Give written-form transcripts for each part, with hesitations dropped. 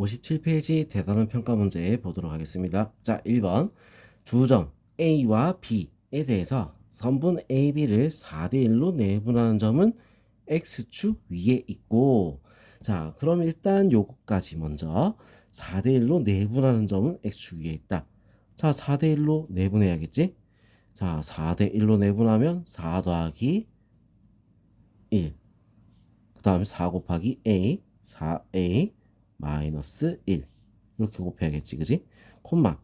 57페이지 대단원 평가 문제 보도록 하겠습니다. 자, 1번. 두 점 A와 B에 대해서 선분 AB를 4대1로 내분하는 점은 X축 위에 있고, 자, 그럼 일단 요거까지 먼저 4대1로 내분하는 점은 X축 위에 있다. 자, 4대1로 내분해야겠지? 자, 4대1로 내분하면 4 더하기 1. 그 다음에 4 곱하기 A, 4A 마이너스 1. 이렇게 곱해야겠지, 그지? 콤마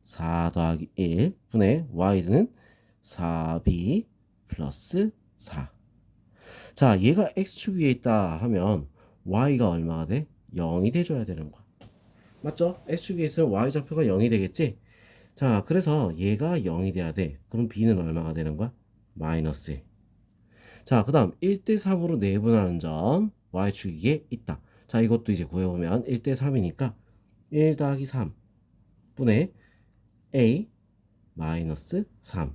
4 더하기 1 분의 Y는 4B 플러스 4. 자, 얘가 X축 위에 있다 하면 Y가 얼마가 돼? 0이 돼줘야 되는 거야. 맞죠? X축 위에 있으면 Y좌표가 0이 되겠지? 자, 그래서 얘가 0이 돼야 돼. 그럼 B는 얼마가 되는 거야? 마이너스 1. 자, 그 다음 1대3으로 내분하는 점 y축 위에 있다. 자, 이것도 이제 구해보면 1대3이니까 1 더하기 3 분의 a 마이너스 3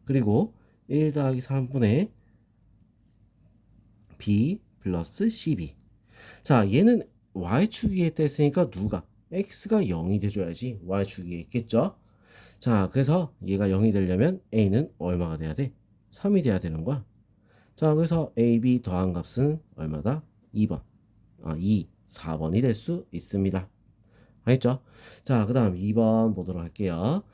그리고 1 더하기 3분의 b 플러스 12. 자, 얘는 y축 위에 있다 했으니까 누가? x가 0이 돼줘야지 y축 위에 있겠죠? 자, 그래서 얘가 0이 되려면 a는 얼마가 돼야 돼? 3이 돼야 되는 거야. 자, 그래서 AB 더한 값은 얼마다? 2번. 4번이 될 수 있습니다. 알겠죠? 자, 그 다음 2번 보도록 할게요.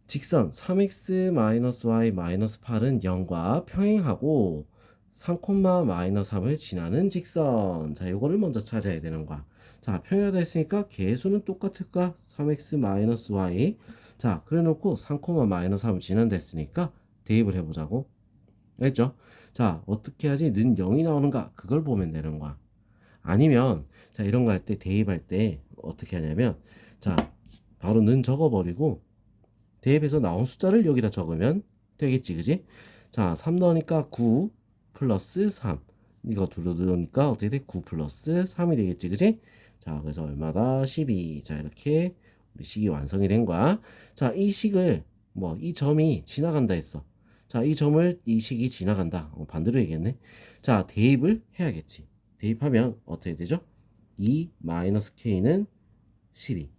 직선 3x-y-8은 0과 평행하고 3,-3을 지나는 직선. 자, 요거를 먼저 찾아야 되는 거야. 자, 평행하다 했으니까 개수는 똑같을까? 3x-y. 자, 그래 놓고 3,-3을 지난다 했으니까 대입을 해보자고. 알겠죠? 자, 어떻게 하지? 는 0이 나오는가? 그걸 보면 되는 거야. 아니면, 자, 이런 거 할 때, 대입할 때, 어떻게 하냐면, 자, 바로 는 적어버리고, 대입해서 나온 숫자를 여기다 적으면 되겠지, 그지? 자, 3 넣으니까 9 플러스 3. 이거 둘러 넣으니까 어떻게 돼? 9 플러스 3이 되겠지, 그지? 자, 그래서 얼마다? 12. 자, 이렇게 우리 식이 완성이 된 거야. 자, 이 식을, 이 점이 지나간다 했어. 자, 이 점을 이 식이 지나간다. 반대로 얘기했네. 자, 대입을 해야겠지. 대입하면 어떻게 되죠? 2 마이너스 k는 12.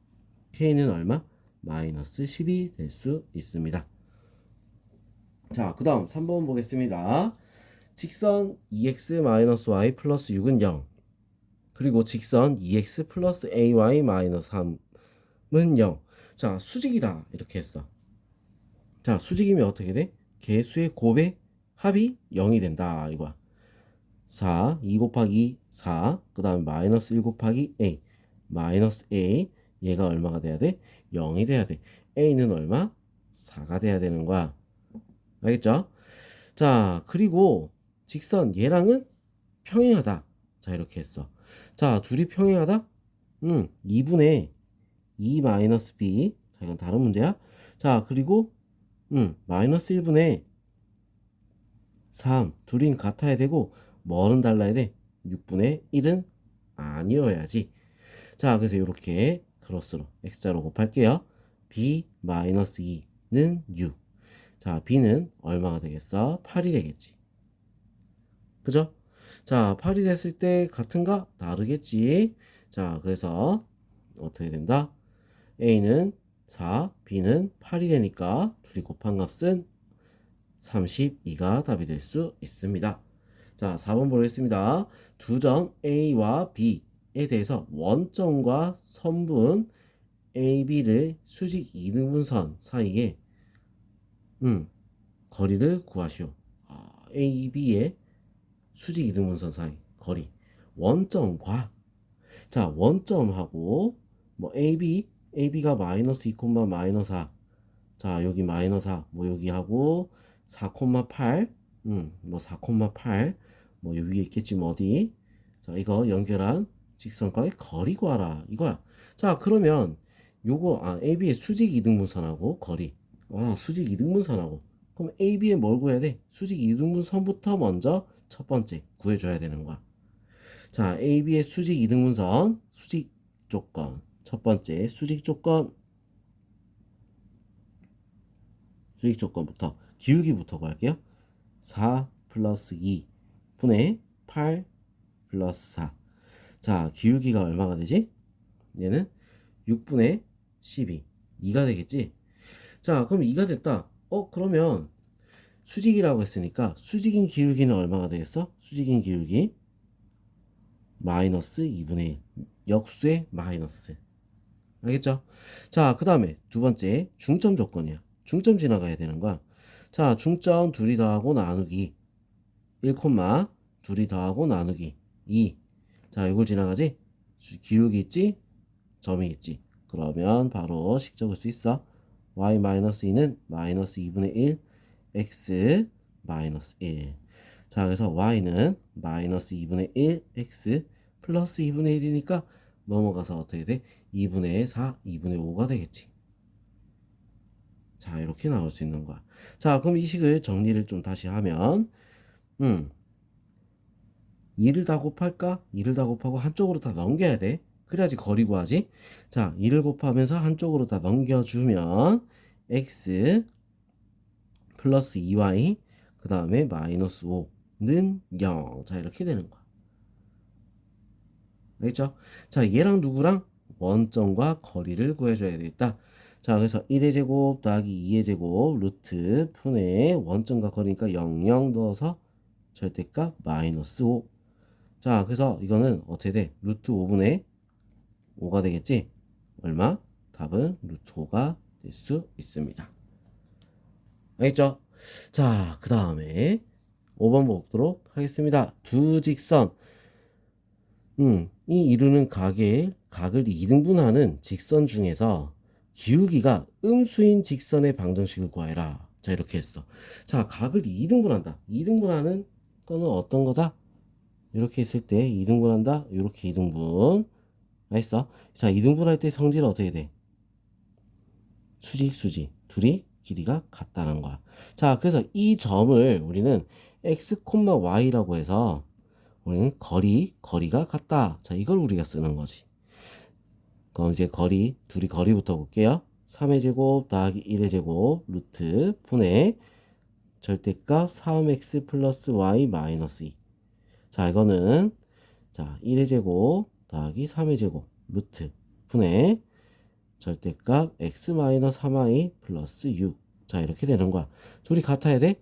k는 얼마? 마이너스 10이 될 수 있습니다. 자, 그 다음 3번 보겠습니다. 직선 2x-y 플러스 6은 0. 그리고 직선 2x 플러스 ay 마이너스 3은 0. 자, 수직이다. 이렇게 했어. 자, 수직이면 어떻게 돼? 개수의 곱의 합이 0이 된다. 이거야. 4, 2 곱하기 4, 그 다음에 마이너스 1 곱하기 a, 마이너스 a, 얘가 얼마가 돼야 돼? 0이 돼야 돼. a는 얼마? 4가 돼야 되는 거야. 알겠죠? 자, 그리고 직선 얘랑은 평행하다. 자, 이렇게 했어. 자, 둘이 평행하다? 2분의 2 마이너스 b. 자, 이건 다른 문제야. 자, 그리고 마이너스 1분의 3. 둘이 같아야 되고 뭐는 달라야 돼? 6분의 1은 아니어야지. 자, 그래서 이렇게 크로스로 x자로 곱할게요. b 마이너스 2는 6. 자, b는 얼마가 되겠어? 8이 되겠지. 그죠? 자, 8이 됐을 때 같은가? 다르겠지. 자, 그래서 어떻게 된다? a는 4, b는 8이 되니까 둘이 곱한 값은 32가 답이 될 수 있습니다. 자, 4번 보겠습니다. 두 점 A와 B에 대해서 원점과 선분 AB를 수직 이등분선 사이에 거리를 구하시오. AB의 수직 이등분선 사이 거리. 원점과 자, 원점하고 AB가 마이너스 2, 마이너스 4. 자, 여기 마이너스 4, 여기 하고 4,8, 4,8, 여기 위에 있겠지, 어디. 자, 이거 연결한 직선과의 거리 구하라. 이거야. 자, 그러면 AB의 수직 이등분선하고 거리. 수직 이등분선하고. 그럼 AB의 뭘 구해야 돼? 수직 이등분선부터 먼저 첫 번째 구해줘야 되는 거야. 자, AB의 수직 이등분선, 수직 조건. 첫 번째, 수직 조건부터 기울기부터 구할게요. 4 플러스 2 분의 8 플러스 4. 자, 기울기가 얼마가 되지? 얘는 6분의 12 2가 되겠지. 자, 그럼 2가 됐다. 그러면 수직이라고 했으니까 수직인 기울기는 얼마가 되겠어? 수직인 기울기 마이너스 2분의 1 역수의 마이너스. 알겠죠? 자, 그 다음에 두 번째 중점 조건이야. 중점 지나가야 되는 거야. 자, 중점 둘이 더하고 나누기 1, 둘이 더하고 나누기 2. 자, 이걸 지나가지? 기울기 있지? 점이 있지? 그러면 바로 식 적을 수 있어. y-2는 마이너스 2분의 1 x 마이너스 1. 자, 그래서 y는 마이너스 2분의 1 x 플러스 2분의 1이니까 넘어가서 어떻게 돼? 2분의 4, 2분의 5가 되겠지. 자, 이렇게 나올 수 있는 거야. 자, 그럼 이 식을 정리를 좀 다시 하면 2를 다 곱할까? 2를 다 곱하고 한쪽으로 다 넘겨야 돼. 그래야지 거리 구하지. 자, 2를 곱하면서 한쪽으로 다 넘겨주면 x 플러스 2y 그 다음에 마이너스 5는 0. 자, 이렇게 되는 거야. 알겠죠? 자, 얘랑 누구랑? 원점과 거리를 구해줘야 되겠다. 자, 그래서 1의 제곱 더하기 2의 제곱 루트 푼에 원점과 거리니까 0, 0 넣어서 절대값 마이너스 5. 자, 그래서 이거는 어떻게 돼? 루트 5분의 5가 되겠지? 얼마? 답은 루트 5가 될 수 있습니다. 알겠죠? 자, 그 다음에 5번 보도록 하겠습니다. 두 직선. 이 이루는 각을 2등분하는 직선 중에서 기울기가 음수인 직선의 방정식을 구하여라. 자, 이렇게 했어. 자, 각을 2등분한다. 2등분하는 거는 어떤 거다? 이렇게 했을 때 2등분한다. 이렇게 2등분. 알겠어? 자, 2등분할 때 성질은 어떻게 돼? 수직. 둘이 길이가 같다는 거야. 자, 그래서 이 점을 우리는 x, y라고 해서 우리는 거리가 같다. 자, 이걸 우리가 쓰는 거지. 그럼 이제 둘이 거리부터 볼게요. 3의 제곱 더하기 1의 제곱 루트 분의 절대값 3x 플러스 y 마이너스 2. 자, 이거는 자 1의 제곱 더하기 3의 제곱 루트 분의 절대값 x 마이너스 3y 플러스 6. 자, 이렇게 되는 거야. 둘이 같아야 돼?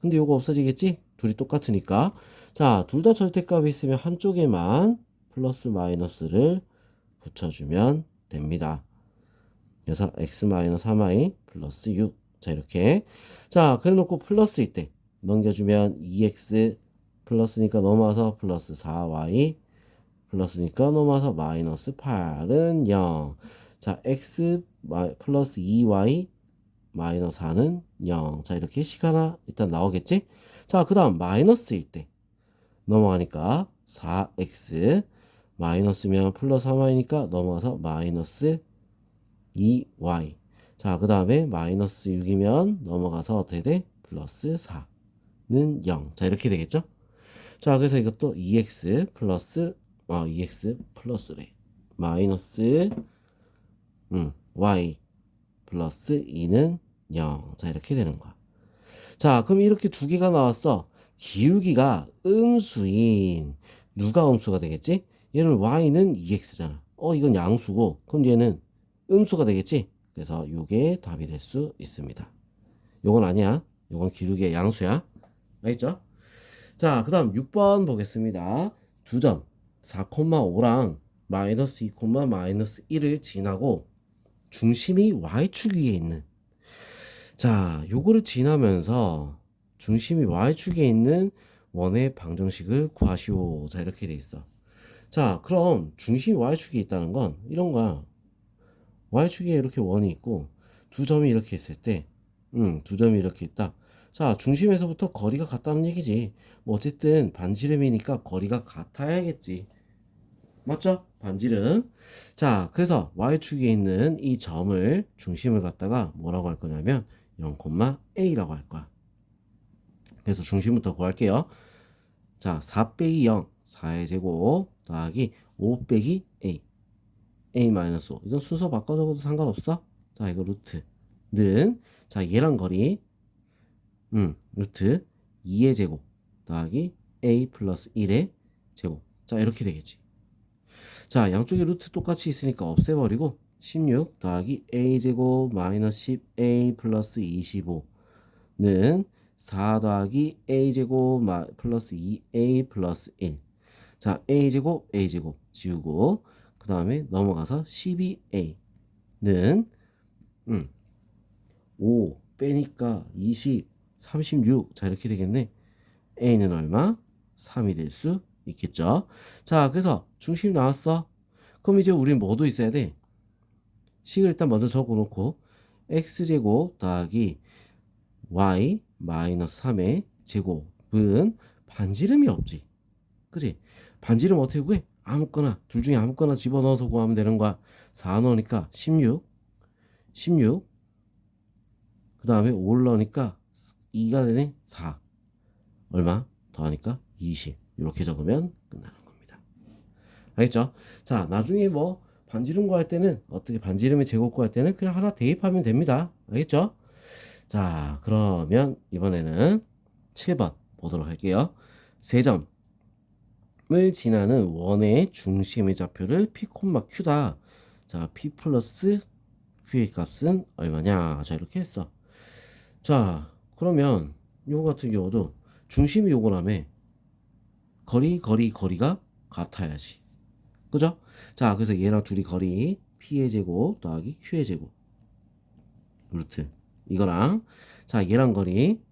근데 요거 없어지겠지? 둘이 똑같으니까. 자, 둘 다 절대값이 있으면 한쪽에만 플러스 마이너스를 붙여주면 됩니다. 그래서 x 마이너스 3y 플러스 6. 자, 이렇게. 자, 그래 놓고 플러스일 때 넘겨주면 2x 플러스니까 넘어와서 플러스 4y 플러스니까 넘어와서 마이너스 8은 0. 자, x 플러스 2y 마이너스 4는 0. 자, 이렇게 식 하나 일단 나오겠지? 자, 그 다음 마이너스일 때 넘어가니까 4x 마이너스면 플러스 3y니까 넘어가서 마이너스 2y. 자, 그 다음에 마이너스 6이면 넘어가서 어떻게 돼? 플러스 4는 0. 자, 이렇게 되겠죠? 자, 그래서 이것도 2x 플러스래. 마이너스 y 플러스 2는 0. 자, 이렇게 되는 거야. 자, 그럼 이렇게 두 개가 나왔어. 기울기가 음수인 누가 음수가 되겠지? 얘는 y는 2x잖아. 이건 양수고 그럼 얘는 음수가 되겠지? 그래서 요게 답이 될 수 있습니다. 요건 아니야. 요건 기울기의 양수야. 알겠죠? 자, 그 다음 6번 보겠습니다. 두 점 4,5랑 마이너스 2, 마이너스 1을 지나고 중심이 y축 위에 있는 자, 요거를 지나면서 중심이 y축에 있는 원의 방정식을 구하시오. 자, 이렇게 돼 있어. 자, 그럼 중심이 y축에 있다는 건 이런 거야. y축에 이렇게 원이 있고 두 점이 이렇게 있을 때 두 점이 이렇게 있다. 자, 중심에서부터 거리가 같다는 얘기지. 뭐 어쨌든 반지름이니까 거리가 같아야겠지. 맞죠? 반지름. 자, 그래서 y축에 있는 이 점을 중심을 갖다가 뭐라고 할 거냐면 0,a라고 할 거야. 그래서 중심부터 구할게요. 자, 4 빼기 0, 4의 제곱 더하기 5 빼기 a 마이너스 5. 이건 순서 바꿔 적어도 상관없어. 자, 이거 루트는 자, 얘랑 거리 루트 2의 제곱 더하기 a 플러스 1의 제곱. 자, 이렇게 되겠지. 자, 양쪽에 루트 똑같이 있으니까 없애버리고 16 더하기 a제곱 마이너스 10a 플러스 25는 4 더하기 a제곱 플러스 2a 플러스 1. 자, a제곱 지우고 그 다음에 넘어가서 12a는 5 빼니까 20, 36. 자, 이렇게 되겠네. a는 얼마? 3이 될 수 있겠죠. 자, 그래서 중심 나왔어. 그럼 이제 우린 뭐도 있어야 돼? 식을 일단 먼저 적어놓고 x제곱 더하기 y 마이너스 3의 제곱은 반지름이 없지. 그치? 반지름 어떻게 구해? 아무거나 둘 중에 아무거나 집어넣어서 구하면 되는 거야. 4 넣으니까 16 그 다음에 5를 넣으니까 2가 되네. 4 얼마? 더하니까 20 이렇게 적으면 끝나는 겁니다. 알겠죠? 자, 나중에 뭐 반지름 구할 때는 어떻게 반지름의 제곱 구할 때는 그냥 하나 대입하면 됩니다. 알겠죠? 자, 그러면 이번에는 7번 보도록 할게요. 세 점을 지나는 원의 중심의 좌표를 P, Q다. 자, P 플러스 Q의 값은 얼마냐? 자, 이렇게 했어. 자, 그러면 요거 같은 경우도 중심이 요거라며 거리가 같아야지. 그죠? 자, 그래서 얘랑 둘이 거리 P의 제곱 더하기 Q의 제곱 루트 이거랑 자, 얘랑 거리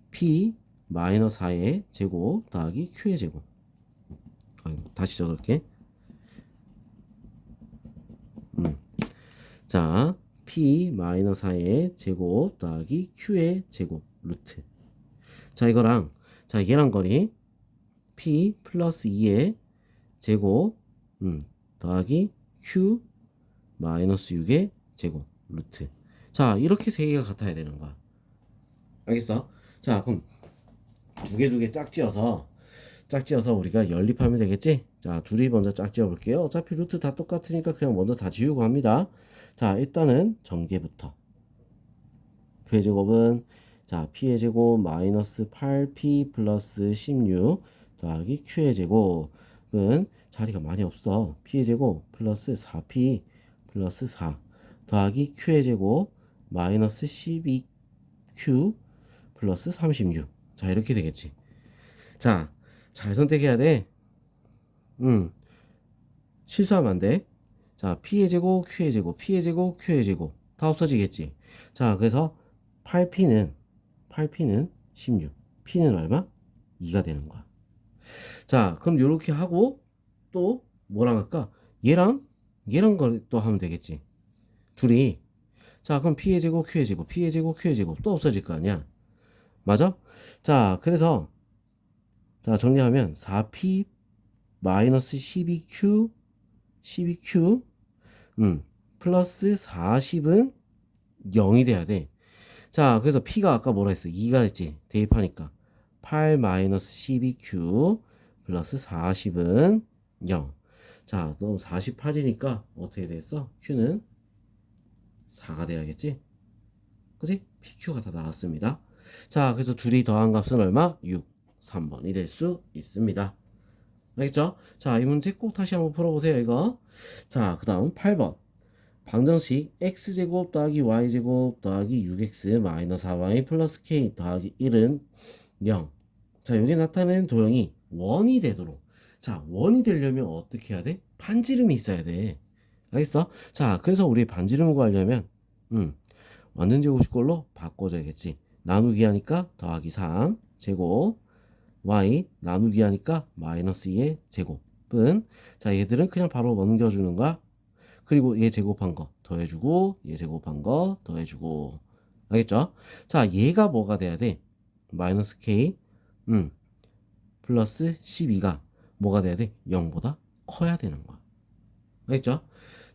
P 마이너스 4의 제곱 더하기 Q의 제곱. 다시 적을게. 자, P 마이너스 4의 제곱 더하기 Q의 제곱 루트. 자, 이거랑 자, 얘랑 거리 P 플러스 2의 제곱 더하기 Q 마이너스 6의 제곱 루트. 자, 이렇게 세 개가 같아야 되는 거야. 알겠어? 자, 그럼 두 개 짝지어서 우리가 연립하면 되겠지? 자, 둘이 먼저 짝지어 볼게요. 어차피 루트 다 똑같으니까 그냥 먼저 다 지우고 합니다. 자, 일단은 전개부터. Q의 제곱은 자, P의 제곱 마이너스 8P 플러스 16 더하기 Q의 제곱은 자리가 많이 없어. P의 제곱 플러스 4P 플러스 4 더하기 Q의 제곱 마이너스 12Q 플러스 36. 자, 이렇게 되겠지. 자, 잘 선택해야 돼. 실수하면 안 돼. 자, P의 제곱, Q의 제곱, P의 제곱, Q의 제곱 다 없어지겠지. 자, 그래서 8P는 16, P는 얼마? 2가 되는 거야. 자, 그럼 요렇게 하고 또 뭐랑 할까? 얘랑 걸 또 하면 되겠지. 둘이. 자, 그럼 P의 제곱, Q의 제곱, P의 제곱, Q의 제곱 또 없어질 거 아니야. 맞아? 자, 그래서 자, 정리하면 4P 마이너스 12Q 플러스 40은 0이 돼야 돼. 자, 그래서 P가 아까 뭐라 했어? 2가 됐지. 대입하니까 8 마이너스 12Q 플러스 40은 0. 자, 너무 48이니까 어떻게 됐어? Q는 4가 돼야겠지? 그지? PQ가 다 나왔습니다. 자, 그래서 둘이 더한 값은 얼마? 6. 3번이 될 수 있습니다. 알겠죠? 자, 이 문제 꼭 다시 한번 풀어보세요, 이거. 자, 그 다음 8번. 방정식 x제곱 더하기 y제곱 더하기 6x 마이너스 4y 플러스 k 더하기 1은 0. 자, 여기 나타내는 도형이 원이 되도록. 자, 원이 되려면 어떻게 해야 돼? 반지름이 있어야 돼. 알겠어? 자, 그래서 우리 반지름을 구하려면 완전 제곱식꼴로 바꿔줘야겠지. 나누기 하니까 더하기 3 제곱 y 나누기 하니까 마이너스 2의 제곱은 자, 얘들은 그냥 바로 넘겨주는 거야. 그리고 얘 제곱한 거 더해주고 얘 제곱한 거 더해주고. 알겠죠? 자, 얘가 뭐가 돼야 돼? 마이너스 k 플러스 12가 뭐가 돼야 돼? 0보다 커야 되는 거야. 알겠죠?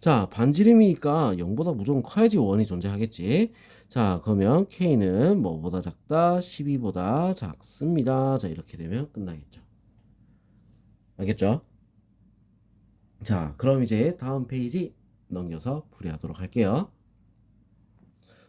자, 반지름이니까 0보다 무조건 커야지 원이 존재하겠지. 자, 그러면 k는 뭐보다 작다? 12보다 작습니다. 자, 이렇게 되면 끝나겠죠. 알겠죠? 자, 그럼 이제 다음 페이지 넘겨서 풀이하도록 할게요.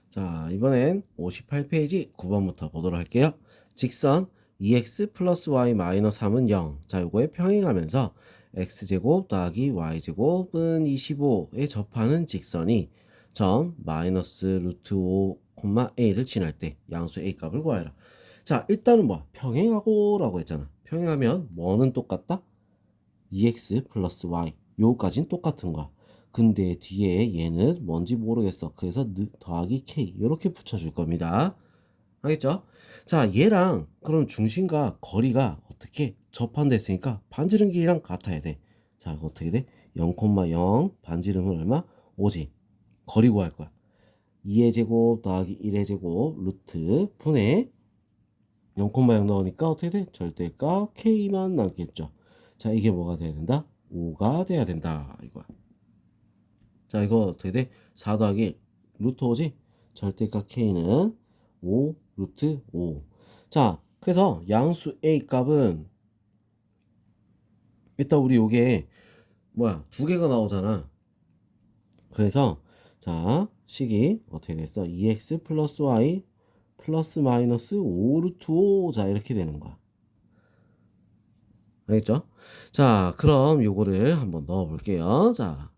자, 이번엔 58페이지 9번부터 보도록 할게요. 직선 2x 플러스 y 마이너스 3은 0. 자, 요거에 평행하면서 x제곱 더하기 y제곱은 25에 접하는 직선이 점 마이너스 루트 5, a를 지날 때 양수 a 값을 구하여라. 자, 일단은 뭐야? 평행하고 라고 했잖아. 평행하면 뭐는 똑같다? 2x 플러스 y 요까진 똑같은 거야. 근데 뒤에 얘는 뭔지 모르겠어. 그래서 더하기 k 이렇게 붙여줄 겁니다. 알겠죠? 자, 얘랑 그럼 중심과 거리가 어떻게 접한됐으니까 반지름 길이랑 같아야 돼. 자, 이거 어떻게 돼? 0,0 반지름은 얼마? 5지. 거리 구할 거야. 2의 제곱 더하기 1의 제곱 루트 분의 0,0 넣으니까 어떻게 돼? 절대값 k만 남겠죠. 자, 이게 뭐가 돼야 된다? 5가 돼야 된다. 이거야. 자, 이거 어떻게 돼? 4 더하기 루트 5지? 절대값 k는 5 루트 5. 자, 그래서 양수 a 값은 일단 우리 요게 뭐야? 두 개가 나오잖아. 그래서 자, 식이 어떻게 됐어? 2x 플러스 y 플러스 마이너스 5 루트 5. 자, 이렇게 되는 거야. 알겠죠? 자, 그럼 요거를 한번 넣어 볼게요. 자,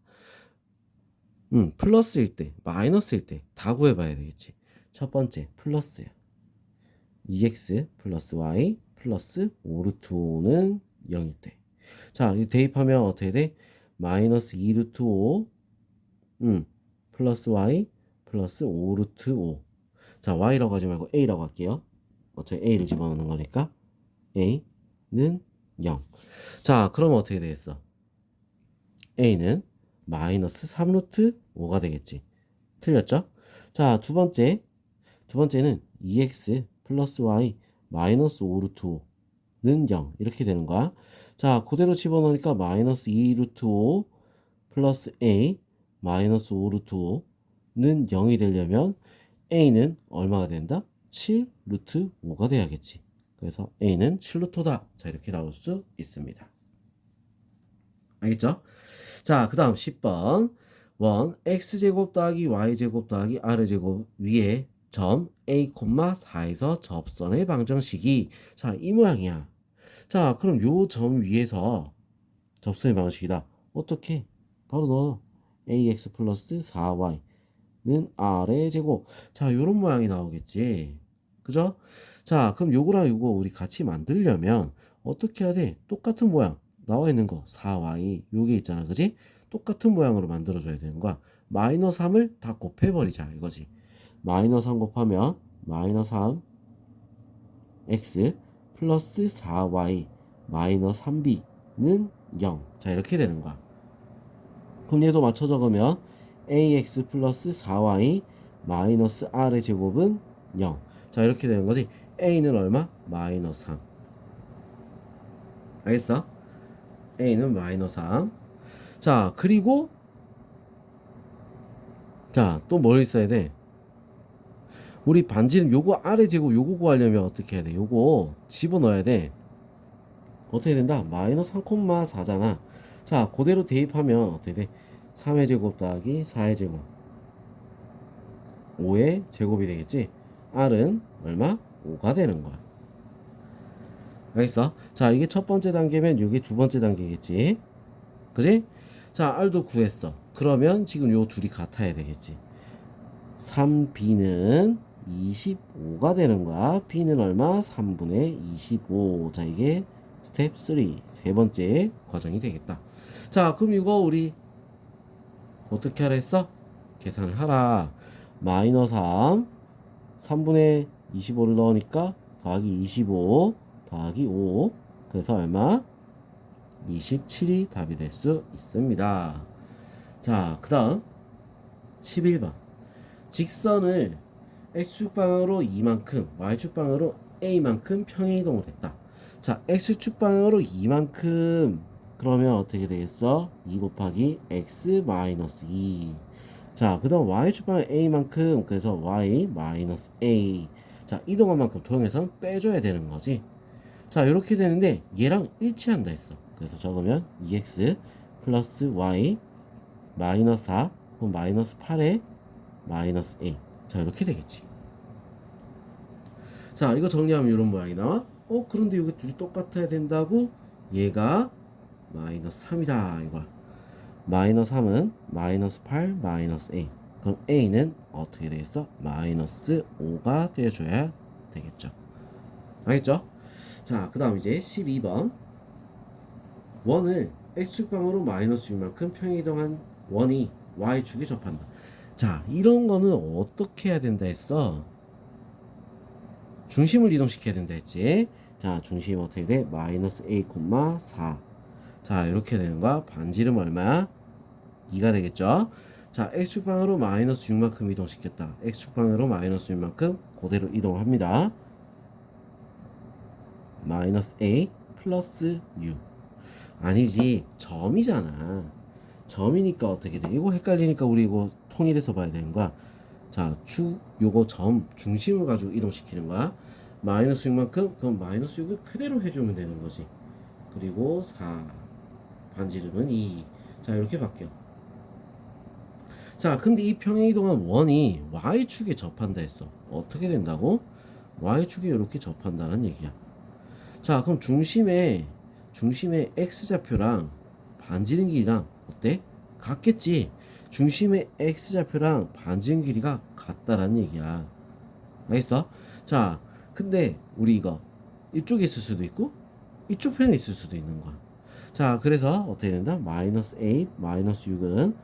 플러스일 때, 마이너스일 때 다 구해봐야 되겠지. 첫 번째, 플러스야. 2x 플러스 y 플러스 5 루트 5는 0일 때. 자, 이 대입하면 어떻게 돼? 마이너스 2 루트 5, 플러스 y 플러스 5 루트 5. 자, y라고 하지 말고 a라고 할게요. 어차피 a를 집어넣는 거니까 a는 0. 자, 그러면 어떻게 되겠어? a는 마이너스 3 루트 5가 되겠지. 틀렸죠? 자, 두 번째는 2x 플러스 y 마이너스 5 루트 5는 0 이렇게 되는 거야. 자, 그대로 집어넣으니까 마이너스 2 루트 5 플러스 a 마이너스 5 루트 5는 0이 되려면 a는 얼마가 된다? 7 루트 5가 돼야겠지. 그래서 a는 7 루트다. 자, 이렇게 나올 수 있습니다. 알겠죠? 자, 그 다음 10번 원 x제곱 더하기 y제곱 더하기 r제곱 위에 점 a, 4에서 접선의 방정식이 자, 이 모양이야. 자, 그럼 요 점 위에서 접선의 방정식이다. 어떻게? 바로 넣어. ax 플러스 4y는 r의 제곱. 자, 요런 모양이 나오겠지. 그죠? 자, 그럼 요거랑 요거 우리 같이 만들려면 어떻게 해야 돼? 똑같은 모양. 나와 있는 거 4y 요게 있잖아. 그지? 똑같은 모양으로 만들어 줘야 되는 거야. 마이너스 3을 다 곱해 버리자 이거지. 마이너스 3 곱하면 마이너스 3 x 플러스 4y 마이너스 3b는 0. 자, 이렇게 되는 거야. 그럼 얘도 맞춰 적으면 ax 플러스 4y 마이너스 r의 제곱은 0. 자, 이렇게 되는 거지. a는 얼마? 마이너스 3. 알겠어? a는 마이너스 3. 자, 그리고 자, 또 뭘 있어야 돼? 우리 반지름 요거 아래 제곱 요거 구하려면 어떻게 해야 돼? 요거 집어넣어야 돼. 어떻게 된다? 마이너스 3,4잖아. 자, 그대로 대입하면 어떻게 돼? 3의 제곱 더하기 4의 제곱 5의 제곱이 되겠지? r은 얼마? 5가 되는 거야. 알겠어? 자, 이게 첫 번째 단계면 이게 두 번째 단계겠지? 그지? 자, r도 구했어. 그러면 지금 요 둘이 같아야 되겠지? 3b는 25가 되는 거야. b는 얼마? 3분의 25. 자, 이게 스텝 3. 세 번째 과정이 되겠다. 자, 그럼 이거 우리 어떻게 하라 했어? 계산을 하라. 마이너스 3. 3분의 25를 넣으니까 더하기 25 더하기 5. 그래서 얼마? 27이 답이 될 수 있습니다. 자, 그 다음 11번. 직선을 x축방으로 2만큼, y축방으로 a만큼 평행이동을 했다. 자, x축방으로 2만큼 그러면 어떻게 되겠어? 2 곱하기 x 마이너스 2. 자, 그 다음 y축방은 a만큼, 그래서 y 마이너스 a. 자, 이동한 만큼 도형에서 빼줘야 되는 거지. 자, 이렇게 되는데 얘랑 일치한다 했어. 그래서 적으면 2x 플러스 y 마이너스 4 그럼 마이너스 8에 마이너스 a. 자, 이렇게 되겠지. 자, 이거 정리하면 이런 모양이 나와. 그런데 여기 둘이 똑같아야 된다고? 얘가 마이너스 3이다 이거야. 마이너스 3은 마이너스 8 마이너스 A. 그럼 A는 어떻게 되겠어? 마이너스 5가 되어줘야 되겠죠. 알겠죠? 자, 그 다음 이제 12번. 원을 x축방으로 마이너스 6만큼 평이동한 원이 y축에 접한다. 자, 이런 거는 어떻게 해야 된다 했어? 중심을 이동시켜야 된다 했지. 자, 중심 어떻게 돼? 마이너스 a, 4. 자, 이렇게 되는 거야. 반지름 얼마야? 2가 되겠죠. 자, x축방으로 마이너스 6만큼 이동시켰다. x축방으로 마이너스 6만큼 그대로 이동합니다. 마이너스 a 플러스 6. 아니지, 점이잖아. 점이니까 어떻게 돼? 이거 헷갈리니까 우리 이거 통일해서 봐야 되는 거야. 자, 요거 점 중심을 가지고 이동시키는 거야. 마이너스 6만큼 그럼 마이너스 6을 그대로 해주면 되는 거지. 그리고 4 반지름은 2. 자, 이렇게 바뀌어. 자, 근데 이 평행이동한 원이 y축에 접한다 했어. 어떻게 된다고? y축에 이렇게 접한다는 얘기야. 자, 그럼 중심의 x좌표랑 반지름 길이랑 어때? 같겠지. 중심의 x좌표랑 반지름 길이가 같다라는 얘기야. 알겠어? 자, 근데 우리 이거 이쪽에 있을 수도 있고 이쪽 편에 있을 수도 있는 거야. 자, 그래서 어떻게 된다? 마이너스 8 마이너스 6은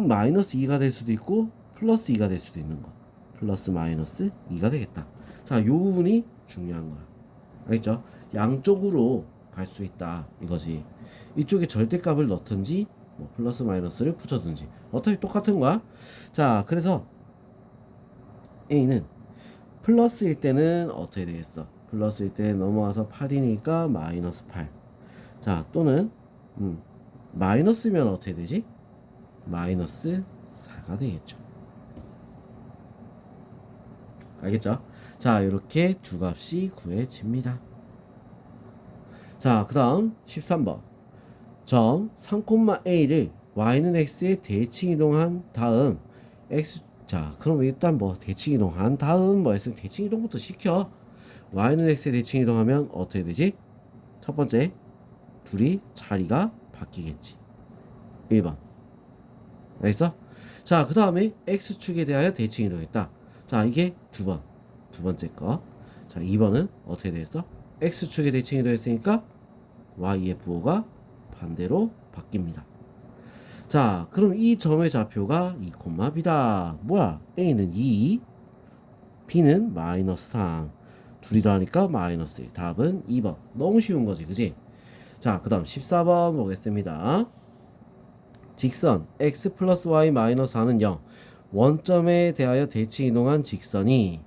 마이너스 2가 될 수도 있고 플러스 2가 될 수도 있는 거. 플러스 마이너스 2가 되겠다. 자, 요 부분이 중요한 거야. 알겠죠? 양쪽으로 갈 수 있다 이거지. 이쪽에 절대값을 넣든지 뭐 플러스 마이너스를 붙여든지 어차피 똑같은 거야. 자, 그래서 A는 플러스일 때는 어떻게 되겠어? 플러스일 때 넘어와서 8이니까 마이너스 8. 자, 또는 마이너스면 어떻게 되지? 마이너스 4가 되겠죠. 알겠죠? 자, 이렇게 두 값이 구해집니다. 자, 그 다음 13번. 점 3,a를 y는 x에 대칭 이동한 다음 x. 자, 그럼 일단 뭐 대칭 이동한 다음 뭐 했으면 대칭 이동부터 시켜. y는 x에 대칭 이동하면 어떻게 되지? 첫 번째, 둘이 자리가 바뀌겠지. 1번. 알겠어? 자, 그 다음에 x축에 대하여 대칭 이동했다. 자, 이게 두 번째 거. 자, 2번은 어떻게 되겠어? x축에 대칭 이동했으니까 y의 부호가 반대로 바뀝니다. 자, 그럼 이 점의 좌표가 2, b다. 뭐야? a는 2, b는 마이너스 3. 둘이 더하니까 마이너스 1. 답은 2번. 너무 쉬운 거지, 그지? 자, 그 다음 14번 보겠습니다. 직선 x 플러스 y 마이너스 4는 0. 원점에 대하여 대칭 이동한 직선이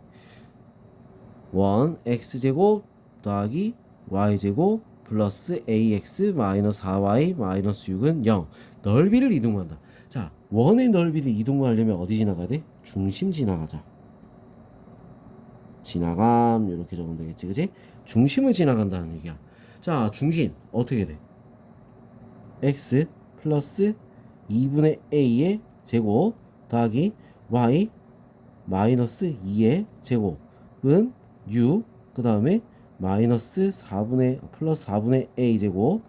원 x제곱 더하기 y제곱 플러스 ax 마이너스 4y 마이너스 6은 0. 넓이를 이동한다. 자, 원의 넓이를 이동하려면 어디 지나가야 돼? 중심 지나가자. 지나감 이렇게 적으면 되겠지, 그지? 중심을 지나간다는 얘기야. 자, 중심 어떻게 돼? x 플러스 2분의 a의 제곱 더하기 y 마이너스 2의 제곱은 6. 그 다음에 마이너스 4분의 플러스 4분의 a 제곱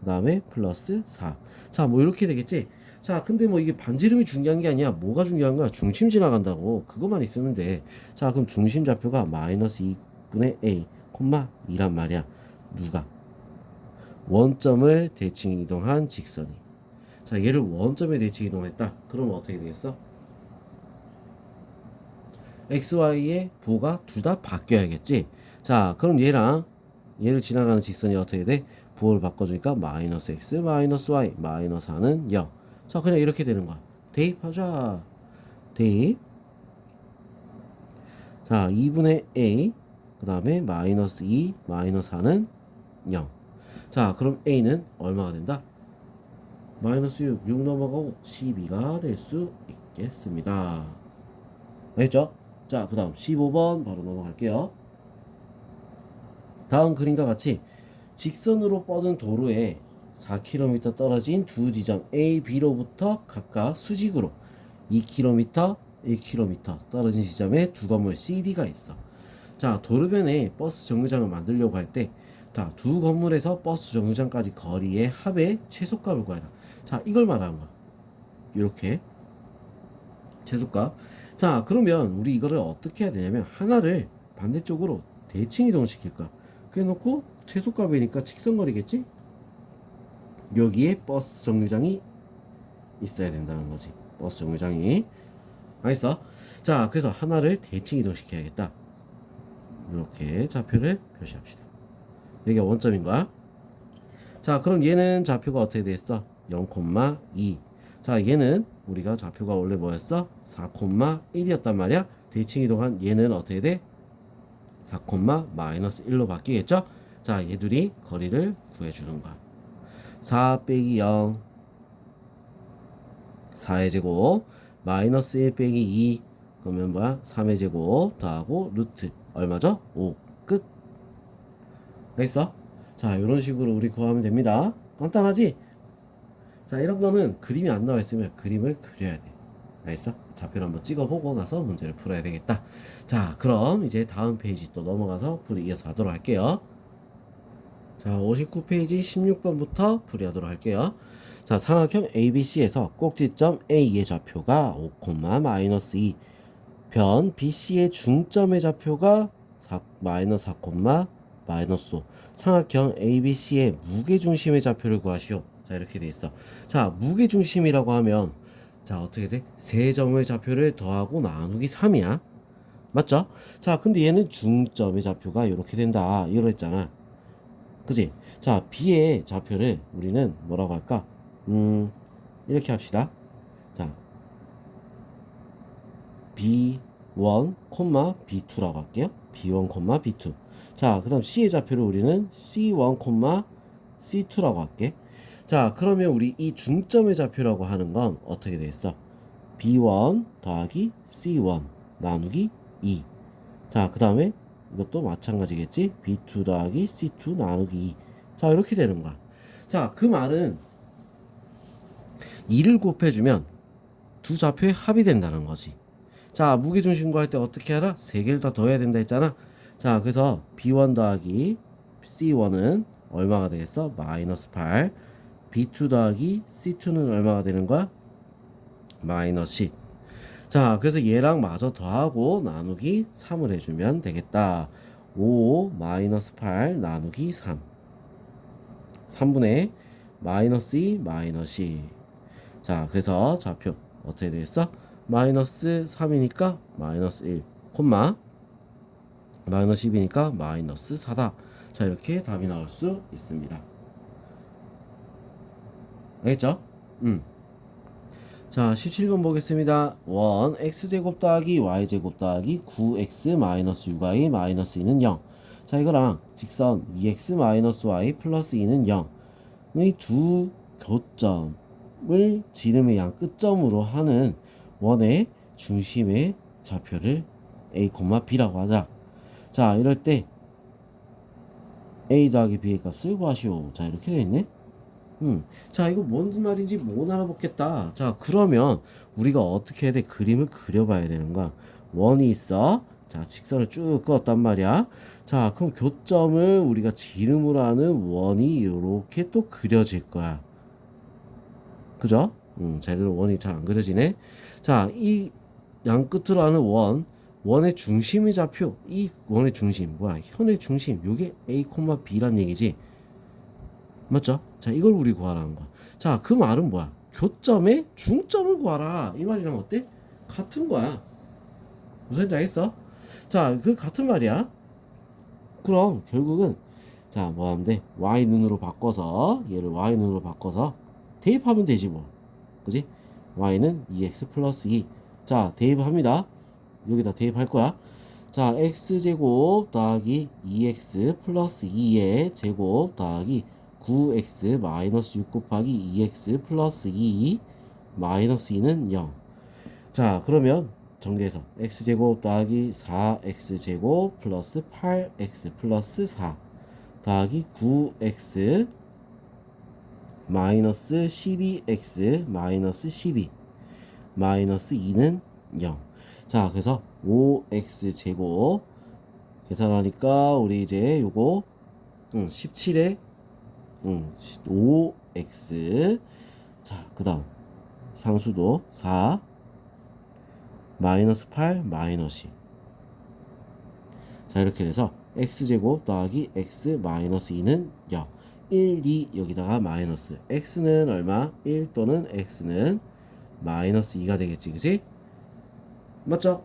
그 다음에 플러스 4. 자, 뭐 이렇게 되겠지. 자, 근데 뭐 이게 반지름이 중요한 게 아니야. 뭐가 중요한 거야? 중심 지나간다고. 그것만 있으면 돼. 자, 그럼 중심 좌표가 마이너스 2분의 a, 2란 말이야. 누가? 원점을 대칭 이동한 직선이. 자, 얘를 원점에 대칭 이동했다. 그럼 어떻게 되겠어? x, y의 부호가 둘 다 바뀌어야겠지. 자, 그럼 얘를 지나가는 직선이 어떻게 돼? 부호를 바꿔주니까 마이너스 x 마이너스 y 마이너스 4는 0. 자, 그냥 이렇게 되는 거야. 대입하자. 대입. 자, 2분의 a 그 다음에 마이너스 2 마이너스 4는 0. 자, 그럼 a는 얼마가 된다? 마이너스 6 넘어가고 12가 될 수 있겠습니다. 알겠죠? 자, 그 다음 15번 바로 넘어갈게요. 다음 그림과 같이 직선으로 뻗은 도로에 4km 떨어진 두 지점 A, B로부터 각각 수직으로 2km, 1km 떨어진 지점에 두 건물 CD가 있어. 자, 도로변에 버스 정류장을 만들려고 할 때 자, 두 건물에서 버스 정류장까지 거리의 합의 최소값을 구하라. 자, 이걸 말하는 거야. 이렇게 최소값. 자, 그러면 우리 이거를 어떻게 해야 되냐면 하나를 반대쪽으로 대칭 이동을 시킬 거야. 그래 놓고 최소값이니까 직선거리겠지? 여기에 버스 정류장이 있어야 된다는 거지. 버스 정류장이. 알겠어? 자, 그래서 하나를 대칭 이동시켜야겠다. 이렇게 좌표를 표시합시다. 여기가 원점인 거야. 자, 그럼 얘는 좌표가 어떻게 됐어? 0,2. 자, 얘는 우리가 좌표가 원래 뭐였어? 4,1이었단 말이야. 대칭 이동한 얘는 어떻게 돼? 4,-1로 바뀌겠죠? 자, 얘들이 거리를 구해주는 거야. 4 빼기 0 4의 제곱 마이너스 1 빼기 2 그러면 뭐야? 3의 제곱 더하고 루트 얼마죠? 5 끝. 알겠어? 자, 이런 식으로 우리 구하면 됩니다. 간단하지? 자, 이런 거는 그림이 안 나와 있으면 그림을 그려야 돼. 알겠어? 좌표를 한번 찍어보고 나서 문제를 풀어야 되겠다. 자, 그럼 이제 다음 페이지 또 넘어가서 풀이 이어서 하도록 할게요. 자, 59페이지 16번부터 풀이하도록 할게요. 자, 삼각형 ABC에서 꼭지점 A의 좌표가 5,-2 변 BC의 중점의 좌표가 4, 마이너스 4, 마이너스 5 삼각형 ABC의 무게중심의 좌표를 구하시오. 자, 이렇게 돼 있어. 자, 무게중심이라고 하면 자, 어떻게 돼? 세 점의 좌표를 더하고 나누기 3이야. 맞죠? 자, 근데 얘는 중점의 좌표가 이렇게 된다. 이랬잖아. 그지? 자, B의 좌표를 우리는 뭐라고 할까? 이렇게 합시다. 자, B1, B2라고 할게요. B1, B2. 자, 그 다음 C의 좌표를 우리는 C1, C2라고 할게. 자, 그러면 우리 이 중점의 좌표라고 하는 건 어떻게 되겠어? B1 더하기 C1 나누기 2. 자, 그 다음에 이것도 마찬가지겠지? B2 더하기 C2 나누기 2. 자, 이렇게 되는 거야. 자, 그 말은 2를 곱해주면 두 좌표의 합이 된다는 거지. 자, 무게중심 구할 때 어떻게 하라? 세 개를 다 더해야 된다 했잖아. 자, 그래서 B1 더하기 C1은 얼마가 되겠어? 마이너스 8. B2 더하기 C2는 얼마가 되는 거야? 마이너스 10. 자, 그래서 얘랑 마저 더하고 나누기 3을 해주면 되겠다. 5 마이너스 8 나누기 3. 3분의 마이너스 2 마이너스 2. 자, 그래서 좌표 어떻게 되겠어? 마이너스 3이니까 마이너스 1, 콤마 마이너스 10이니까 마이너스 4다. 자, 이렇게 답이 나올 수 있습니다. 알겠죠? 자, 17번 보겠습니다. 원 x제곱 더하기 y제곱 더하기 9x 마이너스 6y 마이너스 2는 0. 자, 이거랑 직선 2x 마이너스 y 플러스 2는 0의 두 교점을 지름의 양 끝점으로 하는 원의 중심의 좌표를 a, b라고 하자. 자, 이럴 때 a 더하기 b의 값을 구하시오. 자, 이렇게 되어 있네. 자, 이거 뭔 말인지 못 알아보겠다. 자, 그러면 우리가 어떻게 해야 돼? 그림을 그려봐야 되는 거야. 원이 있어. 자, 직선을 쭉 그었단 말이야. 자, 그럼 교점을 우리가 지름으로 하는 원이 이렇게 또 그려질 거야. 그죠? 제대로 원이 잘 안 그려지네. 자, 이 양 끝으로 하는 원의 중심의 좌표, 이 원의 중심, 뭐야? 현의 중심, 요게 A, B란 얘기지. 맞죠? 자, 이걸 우리 구하라는 거야. 자, 그 말은 뭐야? 교점의 중점을 구하라. 이 말이랑 어때? 같은 거야. 무슨 지 알겠어? 자, 그 같은 말이야. 그럼 결국은 자, 뭐 하면 돼? y 눈으로 바꿔서 얘를 y 눈으로 바꿔서 대입하면 되지 뭐. 그지? y는 2x 플러스 2. 자, 대입합니다. 여기다 대입할 거야. 자, x제곱 더하기 2x 플러스 2의 제곱 더하기 9x 마이너스 6 곱하기 2x 플러스 2 마이너스 2는 0. 자, 그러면 전개해서 x제곱 더하기 4x제곱 플러스 8x 플러스 4 더하기 9x 마이너스 12x 마이너스 12 마이너스 2는 0. 자, 그래서 5x제곱 계산하니까 우리 이제 요거 17에 5x. 자, 그 다음 상수도 4 마이너스 8 마이너스 2. 자, 이렇게 돼서 x제곱 더하기 x 마이너스 2는 0. 1, 2 여기다가 마이너스. x는 얼마? 1 또는 x는 마이너스 2가 되겠지, 그지? 맞죠?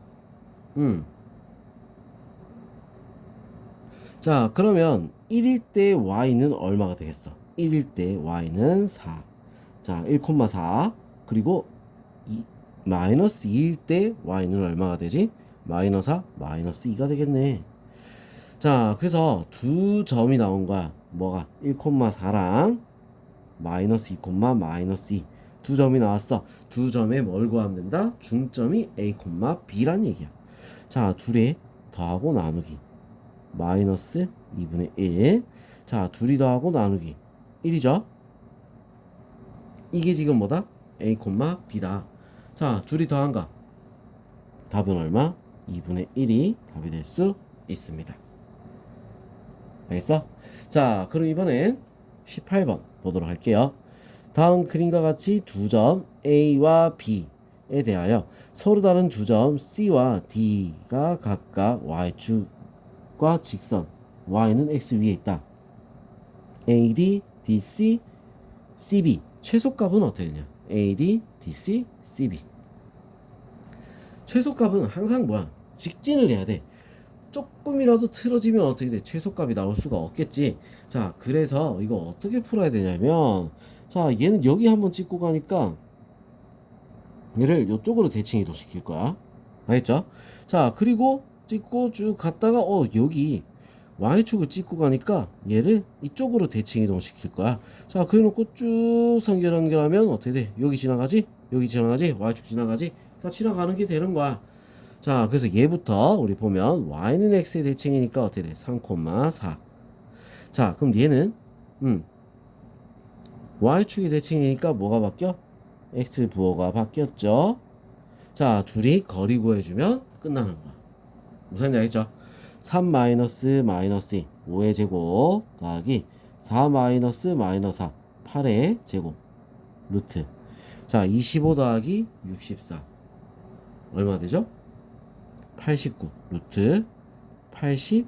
자, 그러면 1일 때 y는 얼마가 되겠어? 1일 때 y는 4. 자, 1,4. 그리고 마이너스 2일 때 y는 얼마가 되지? 마이너스 4, 마이너스 2가 되겠네. 자, 그래서 두 점이 나온 거야. 뭐가? 1,4랑 마이너스 2, 마이너스 2. 두 점이 나왔어. 두 점에 뭘 구하면 된다? 중점이 a, b란 얘기야. 자, 둘에 더하고 나누기. 마이너스 2분의 1. 자, 둘이 더하고 나누기 1이죠. 이게 지금 뭐다? a, b다. 자, 둘이 더한가? 답은 얼마? 2분의 1이 답이 될 수 있습니다. 알겠어? 자, 그럼 이번엔 18번 보도록 할게요. 다음 그림과 같이 두 점 A와 B에 대하여 서로 다른 두 점 C와 D가 각각 Y축과 직선 Y는 X 위에 있다. AD, DC, CB 최소값은 어떻게 되냐? AD, DC, CB 최소값은 항상 뭐야? 직진을 해야 돼. 조금이라도 틀어지면 어떻게 돼? 최소값이 나올 수가 없겠지. 자, 그래서 이거 어떻게 풀어야 되냐면, 자, 얘는 여기 한번 찍고 가니까 얘를 이쪽으로 대칭 이동시킬 거야. 알겠죠? 자, 그리고 찍고 쭉 갔다가 여기 y축을 찍고 가니까 얘를 이쪽으로 대칭 이동시킬 거야. 자, 그래놓고 쭉 선결 연결하면 어떻게 돼? 여기 지나가지? 여기 지나가지? y축 지나가지? 다 지나가는 게 되는 거야. 자, 그래서 얘부터 우리 보면 y는 x의 대칭이니까 어떻게 돼? 3,4. 자, 그럼 얘는 y축의 대칭이니까 뭐가 바뀌어? x 부호가 바뀌었죠. 자, 둘이 거리 구해주면 끝나는 거야. 무슨 얘기죠? 3 마이너스 마이너스 2 5의 제곱 더하기 4 마이너스 마이너스 4 8의 제곱 루트. 자, 25 더하기 64 얼마 되죠? 89 루트 89.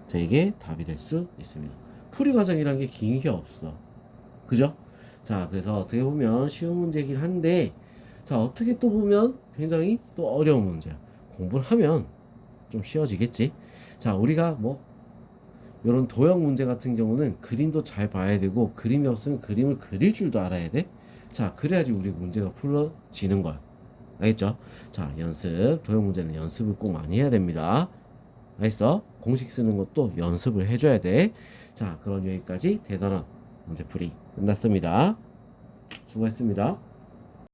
자, 이게 답이 될 수 있습니다. 풀이 과정이란 게 긴 게 없어. 그죠? 자, 그래서 어떻게 보면 쉬운 문제긴 한데, 자, 어떻게 또 보면 굉장히 또 어려운 문제야. 공부를 하면 좀 쉬워지겠지. 자, 우리가 뭐 이런 도형 문제 같은 경우는 그림도 잘 봐야 되고, 그림이 없으면 그림을 그릴 줄도 알아야 돼. 자, 그래야지 우리 문제가 풀어지는 거야. 알겠죠? 자, 연습. 도형 문제는 연습을 꼭 많이 해야 됩니다. 알겠어? 공식 쓰는 것도 연습을 해줘야 돼. 자, 그럼 여기까지 대단한 문제풀이 끝났습니다. 수고했습니다.